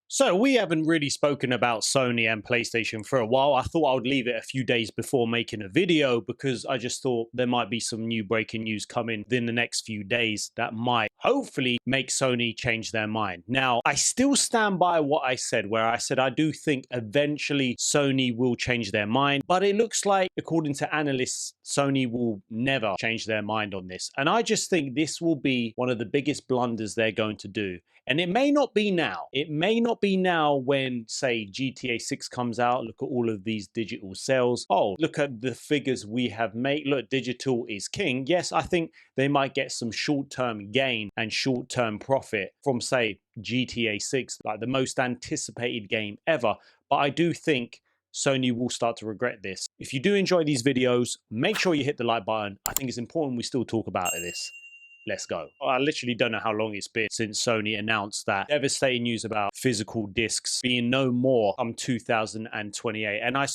So we haven't really spoken about Sony and PlayStation for a while. I thought I would leave it a few days before making a video because I just thought there might be some new breaking news coming within the next few days that might hopefully make Sony change their mind. Now, I still stand by what I said, where I said I do think eventually Sony will change their mind, but it looks like, according to analysts, Sony will never change their mind on this. And I just think this will be one of the biggest blunders they're going to do. And it may not be now. It may not be now when, say, GTA 6 comes out. Look at all of these digital sales. Oh, look at the figures we have made. Look, digital is king. Yes, I think they might get some short-term gain and short-term profit from, say, GTA 6, like the most anticipated game ever. But I do think Sony will start to regret this. If you do enjoy these videos, make sure you hit the like button. I think it's important we still talk about this. Let's go. I literally don't know how long it's been since Sony announced that devastating news about physical discs being no more come 2028. And I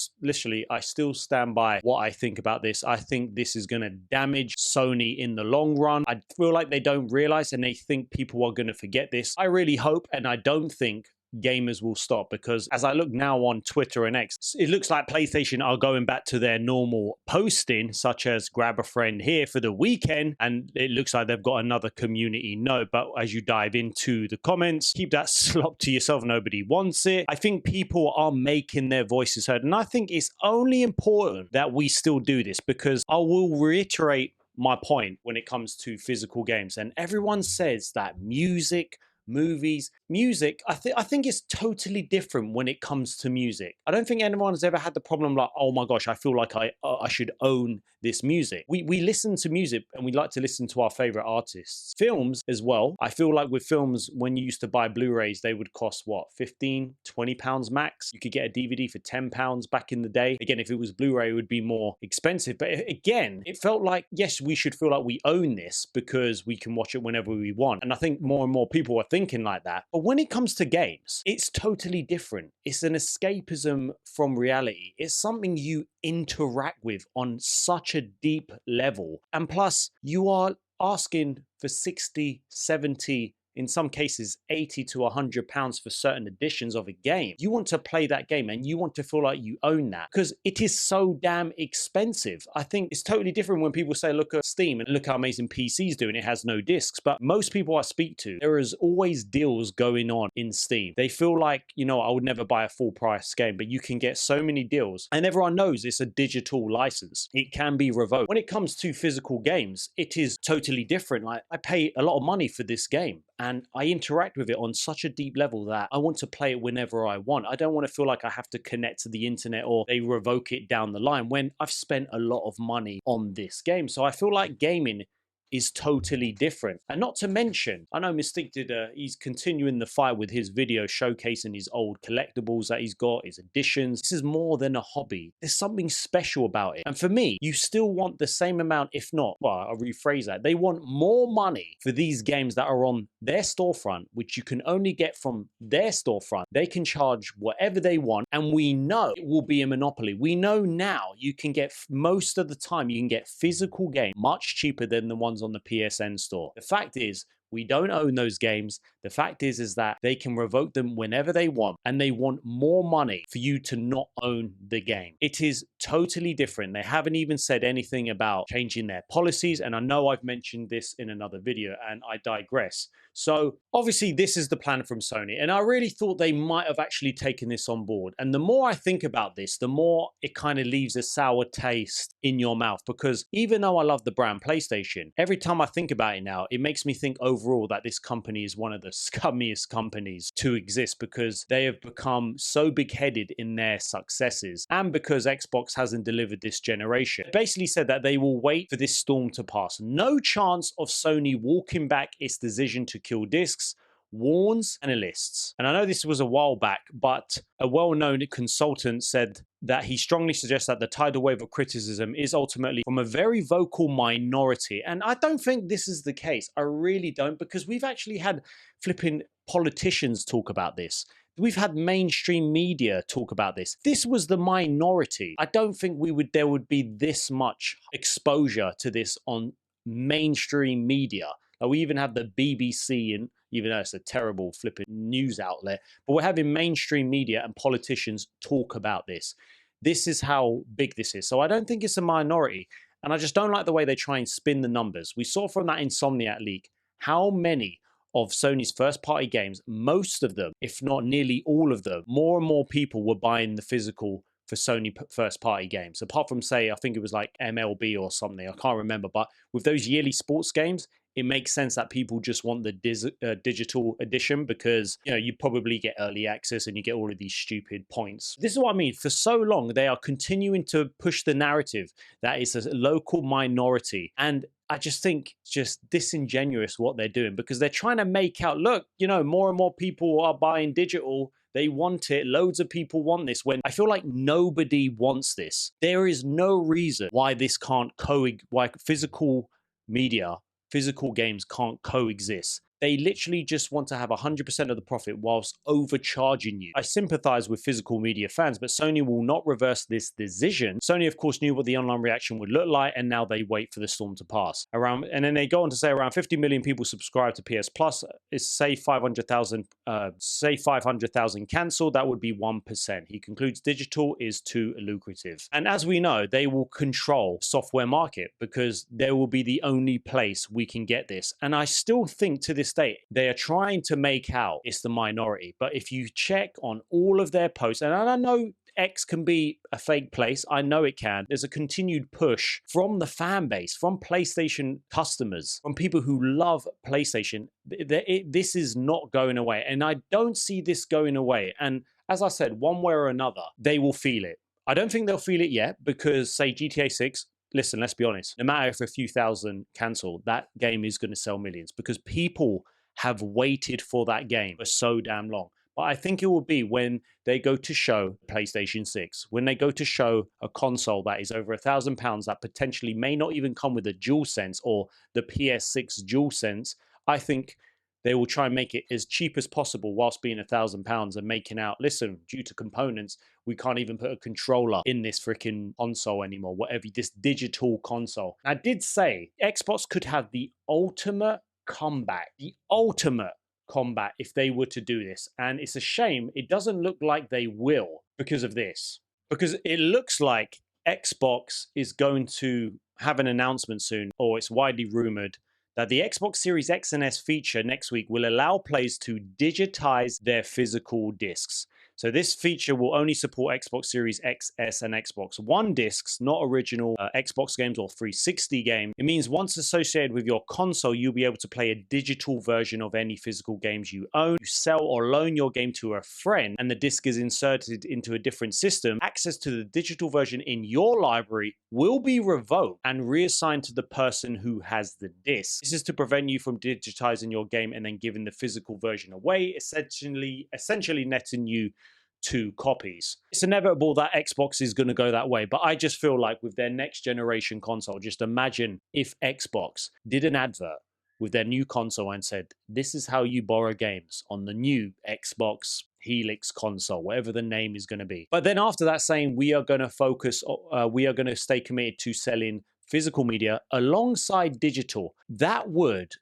still stand by what I think about this. I think this is going to damage Sony in the long run. I feel like they don't realize and they think people are going to forget this. I really hope, and I don't think gamers will stop, because as I look now on Twitter and X, it looks like PlayStation are going back to their normal posting, such as grab a friend here for the weekend, and it looks like they've got another community note. But as you dive into the comments, keep that slop to yourself. Nobody wants it. I think people are making their voices heard, and I think it's only important that we still do this, because I will reiterate my point when it comes to physical games. And everyone says that music, movies, music, I think it's totally different when it comes to music. I don't think anyone's ever had the problem like, oh my gosh, I feel like I should own this music. We listen to music and we like to listen to our favorite artists. Films as well. I feel like with films, when you used to buy Blu-rays, they would cost what, 15, 20 pounds max? You could get a DVD for 10 pounds back in the day. Again, if it was Blu-ray, it would be more expensive. But again, it felt like, yes, we should feel like we own this because we can watch it whenever we want. And I think more and more people are thinking like that. But when it comes to games, it's totally different. It's an escapism from reality. It's something you interact with on such a deep level. And plus, you are asking for 60, 70, in some cases 80 to 100 pounds for certain editions of a game. You want to play that game and you want to feel like you own that because it is so damn expensive. I think it's totally different when people say, look at Steam and look how amazing PC's doing. It has no discs. But most people I speak to, there is always deals going on in Steam. They feel like, you know, I would never buy a full price game, but you can get so many deals. And everyone knows it's a digital license. It can be revoked. When it comes to physical games, it is totally different. Like, I pay a lot of money for this game, and I interact with it on such a deep level that I want to play it whenever I want. I don't want to feel like I have to connect to the internet or they revoke it down the line when I've spent a lot of money on this game. So I feel like gaming is totally different. And not to mention, I know Mystique he's continuing the fight with his video showcasing his old collectibles that he's got, his editions. This is more than a hobby. There's something special about it. And for me, you still want the same amount, if not, well, I'll rephrase that. They want more money for these games that are on their storefront, which you can only get from their storefront. They can charge whatever they want, and we know it will be a monopoly. We know now you can get, most of the time, you can get physical games much cheaper than the ones on the PSN store. The fact is, we don't own those games. The fact is that they can revoke them whenever they want, and they want more money for you to not own the game. It is totally different. They haven't even said anything about changing their policies, and I know I've mentioned this in another video, and I digress. So obviously this is the plan from Sony, and I really thought they might have actually taken this on board. And the more I think about this, the more it kind of leaves a sour taste in your mouth, because even though I love the brand PlayStation, every time I think about it now, it makes me think overall that this company is one of the scummiest companies to exist, because they have become so big-headed in their successes, and because Xbox hasn't delivered this generation. They basically said that they will wait for this storm to pass. No chance of Sony walking back its decision to kill discs, warns analysts. And I know this was a while back, but a well-known consultant said that he strongly suggests that the tidal wave of criticism is ultimately from a very vocal minority. And I don't think this is the case. I really don't, because we've actually had flipping politicians talk about this. We've had mainstream media talk about this. This was the minority. I don't think there would be this much exposure to this on mainstream media. We even have the BBC and even though it's a terrible flipping news outlet. But we're having mainstream media and politicians talk about this. This is how big this is. So I don't think it's a minority. And I just don't like the way they try and spin the numbers. We saw from that Insomniac leak how many of Sony's first party games, most of them, if not nearly all of them, more and more people were buying the physical for Sony first party games. Apart from, say, I think it was like MLB or something, I can't remember. But with those yearly sports games, it makes sense that people just want the digital edition because, you know, you probably get early access and you get all of these stupid points. This is what I mean. For so long, they are continuing to push the narrative that it's a local minority. And I just think it's just disingenuous what they're doing because they're trying to make out, look, you know, more and more people are buying digital. They want it. Loads of people want this when I feel like nobody wants this. There is no reason why this can't why physical media, physical games can't coexist. They literally just want to have 100% of the profit whilst overcharging you. I sympathize with physical media fans, but Sony will not reverse this decision. Sony, of course, knew what the online reaction would look like, and now they wait for the storm to pass. And then they go on to say around 50 million people subscribe to PS Plus. Is say 500,000 cancelled. That would be 1%. He concludes digital is too lucrative. And as we know, they will control the software market because they will be the only place we can get this. And I still think to this day, they are trying to make out it's the minority. But if you check on all of their posts, and I know X can be a fake place. I know it can. There's a continued push from the fan base, from PlayStation customers, from people who love PlayStation. This is not going away. And I don't see this going away. And as I said, one way or another, they will feel it. I don't think they'll feel it yet because, say, GTA 6, listen, let's be honest, no matter if a few thousand cancel, that game is going to sell millions because people have waited for that game for so damn long. But I think it will be when they go to show PlayStation 6, when they go to show a console that is over £1,000 that potentially may not even come with a DualSense or the PS6 DualSense. I think they will try and make it as cheap as possible whilst being £1,000 and making out, listen, due to components, we can't even put a controller in this freaking console anymore, whatever, this digital console. I did say Xbox could have the ultimate comeback if they were to do this. And it's a shame it doesn't look like they will because of this. Because it looks like Xbox is going to have an announcement soon, or it's widely rumored, that the Xbox Series X and S feature next week will allow players to digitize their physical discs. So this feature will only support Xbox Series X, S, and Xbox One discs, not original Xbox games or 360 game. It means once associated with your console, you'll be able to play a digital version of any physical games you own. You sell or loan your game to a friend, and the disc is inserted into a different system. Access to the digital version in your library will be revoked and reassigned to the person who has the disc. This is to prevent you from digitizing your game and then giving the physical version away, essentially netting you 2 copies. It's inevitable that Xbox is going to go that way, but I just feel like with their next generation console, just imagine if Xbox did an advert with their new console and said, this is how you borrow games on the new Xbox Helix console, whatever the name is going to be. But then after that saying, we are going to stay committed to selling physical media alongside digital, that would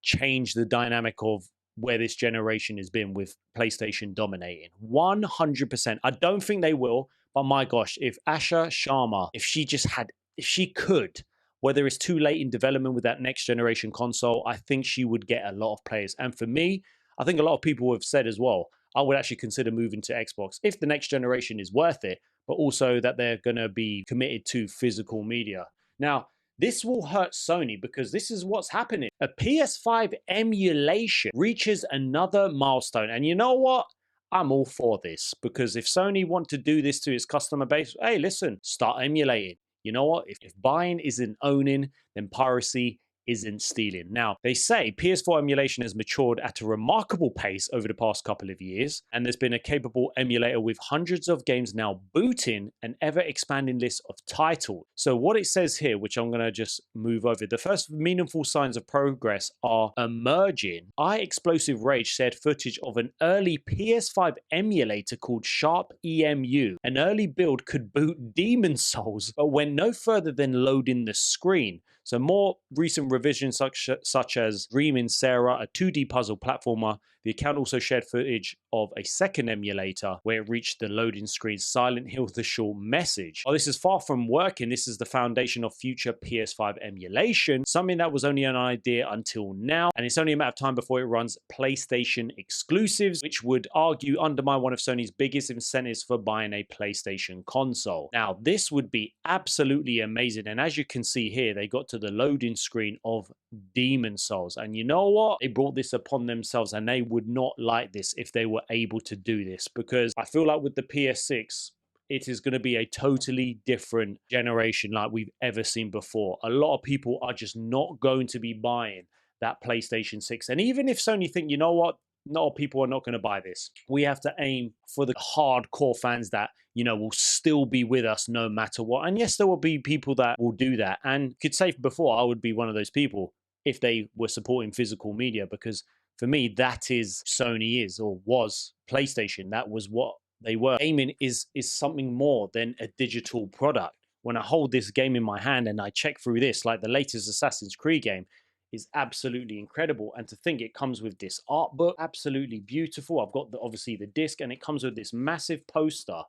change the dynamic of where this generation has been with PlayStation dominating 100%. I don't think they will, but my gosh, if Asha Sharma, if she could, whether it's too late in development with that next generation console, I think she would get a lot of players. And for me, I think a lot of people have said as well, I would actually consider moving to Xbox if the next generation is worth it, but also that they're going to be committed to physical media. Now, this will hurt Sony because this is what's happening. A PS5 emulation reaches another milestone. And you know what? I'm all for this because if Sony want to do this to its customer base, hey, listen, start emulating. You know what? If buying isn't owning, then piracy isn't stealing. Now, they say PS4 emulation has matured at a remarkable pace over the past couple of years, and there's been a capable emulator with hundreds of games now booting an ever-expanding list of titles. So what it says here, which I'm going to just move over, the first meaningful signs of progress are emerging. iExplosive Rage shared footage of an early PS5 emulator called Sharp EMU. An early build could boot Demon Souls, but went no further than loading the screen. So more recent revisions such as Dreaming Sarah, a 2D puzzle platformer. The account also shared footage of a second emulator where it reached the loading screen Silent Hill the short message. While this is far from working, this is the foundation of future PS5 emulation, something that was only an idea until now, and it's only a matter of time before it runs PlayStation exclusives, which would argue undermine one of Sony's biggest incentives for buying a PlayStation console. Now, this would be absolutely amazing, and as you can see here, they got to the loading screen of Demon Souls, and you know what? They brought this upon themselves, and they would not like this if they were able to do this, because I feel like with the PS6, it is going to be a totally different generation like we've ever seen before. A lot of people are just not going to be buying that PlayStation 6. And even if Sony think, you know what, not people are not going to buy this, we have to aim for the hardcore fans that, you know, will still be with us no matter what. And yes, there will be people that will do that. And could say before, I would be one of those people if they were supporting physical media, because for me, that is Sony is or was PlayStation. That was what they were. Gaming is something more than a digital product. When I hold this game in my hand and I check through this, like the latest Assassin's Creed game, is absolutely incredible. And to think it comes with this art book, absolutely beautiful. I've got obviously the disc, and it comes with this massive poster,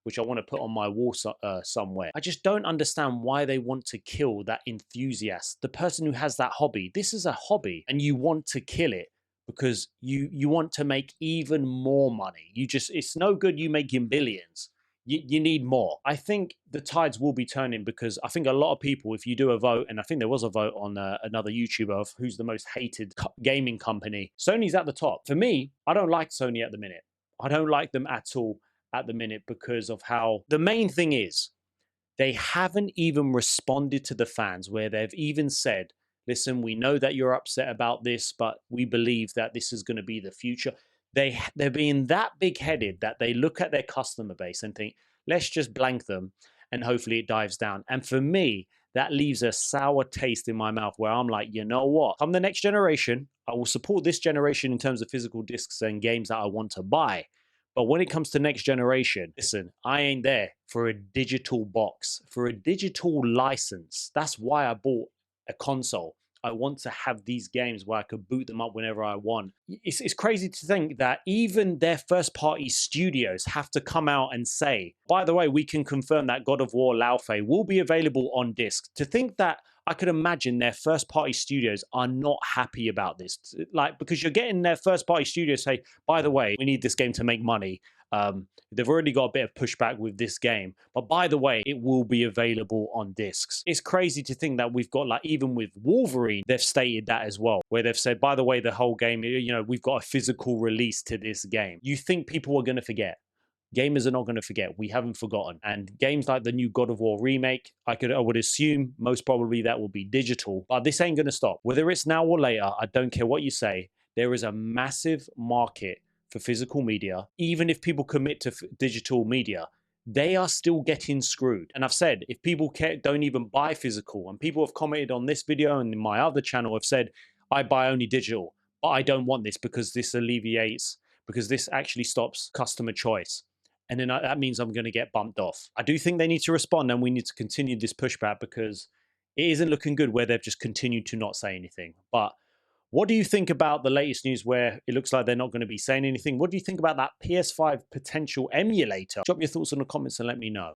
which I want to put on my wall somewhere. I just don't understand why they want to kill that enthusiast, the person who has that hobby. This is a hobby, and you want to kill it because you want to make even more money. It's no good you making billions. You need more. I think the tides will be turning, because I think a lot of people, if you do a vote, and I think there was a vote on another YouTuber of who's the most hated gaming company, Sony's at the top. For me, I don't like Sony at the minute. I don't like them at all at the minute, because of how the main thing is they haven't even responded to the fans, where they've even said, listen, we know that you're upset about this, but we believe that this is going to be the future. They're being that big-headed that they look at their customer base and think, let's just blank them, and hopefully it dives down. And for me, that leaves a sour taste in my mouth, where I'm like, you know what? Come the next generation, I will support this generation in terms of physical discs and games that I want to buy. But when it comes to next generation, listen, I ain't there for a digital box, for a digital license. That's why I bought a console. I want to have these games where I could boot them up whenever I want. It's crazy to think that even their first party studios have to come out and say, by the way, we can confirm that God of War Laufey will be available on disc. To think that, I could imagine their first party studios are not happy about this. Like, because you're getting their first party studios say, by the way, we need this game to make money. They've already got a bit of pushback with this game, but by the way, it will be available on discs. It's crazy to think that we've got, like, even with Wolverine, they've stated that as well, where they've said, by the way, the whole game, you know, we've got a physical release to this game. You think people are going to forget? Gamers are not going to forget. We haven't forgotten. And games like the new God of War remake, I would assume most probably that will be digital, but this ain't going to stop. Whether it's now or later, I don't care what you say. There is a massive market for physical media. Even if people commit to digital media, they are still getting screwed. And I've said, if people don't even buy physical, and people have commented on this video and in my other channel have said, I buy only digital, but I don't want this because this because this actually stops customer choice. And then that means I'm going to get bumped off. I do think they need to respond, and we need to continue this pushback, because it isn't looking good where they've just continued to not say anything. But what do you think about the latest news where it looks like they're not going to be saying anything? What do you think about that PS5 potential emulator? Drop your thoughts in the comments and let me know.